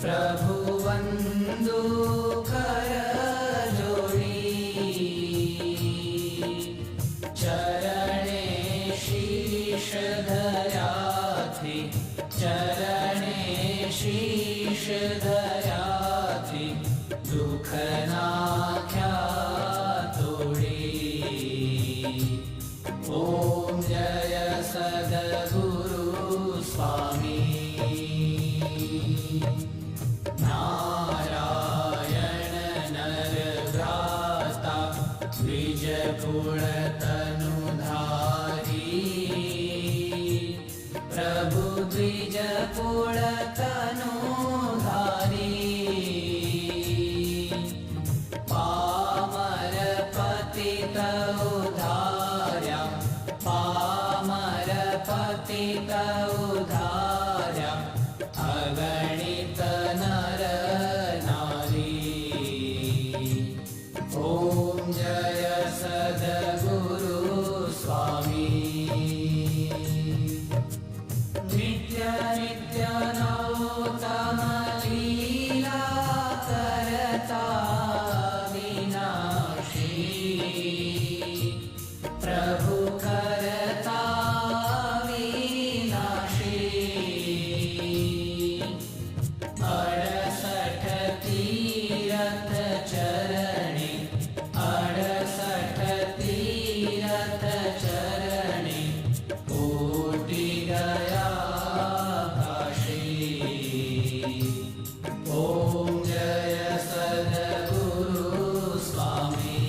प्रभु वंदु कर जोड़ी, चरणे शीश धराथी, चरणे शीश धराथी, दुख नाख्या तोड़ी। ओम जय सद्गुरु स्वामी। नारायण नर भ्राता, द्विज कुल तनुधारी, प्रभु द्विज कुल तनुधारी। पामर पतित उद्धार्या, पामर पतित उद्धार्या, अगणित नर नारी। ओम जय सद्गुरु स्वामी। नित्य नित्य नौतम लीला करता विनाशी, प्रभु करता विनाशी। 68 तीरथ चरणे, 68 तीरथ चरणे, कोटि गया काशी। ओम जय सद्गुरु स्वामी।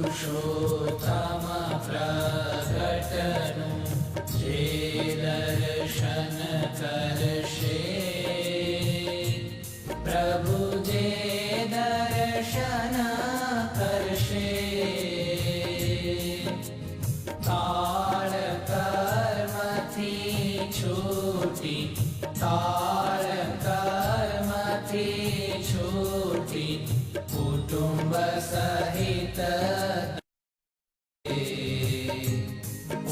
पुरुषोत्तम प्रगटनु, जे दर्शन करशे, प्रभु जे दर्शन करशे। काल कर्म थी छूटी, काल कर्म थी छूटी, कुटुंब सहित।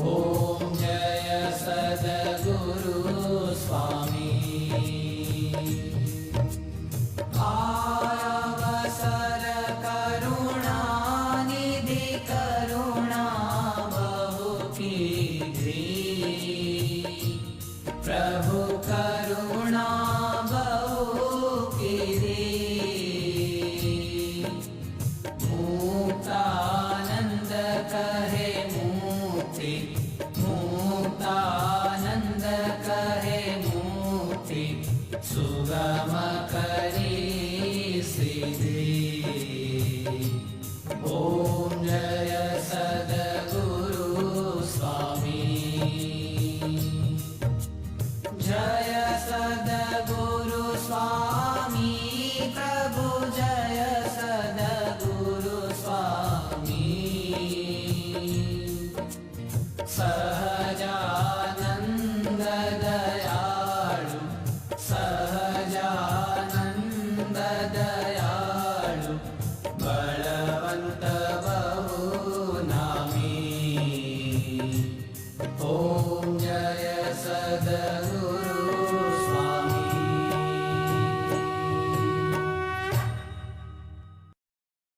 ओम जय सद्गुरु स्वामी। अवसर करुणा निधि, करुणा बहु कीधी, प्रभु करुणा बहु कीधी। मुक्तानंद कहे मुक्ति, मुक्तानंद कहे मुक्ति, सुगम करी सिद्धि। ओम जय सद्गुरु स्वामी। जय सद्गुरु स्वामी, प्रभु जय सद्गुरु स्वामी।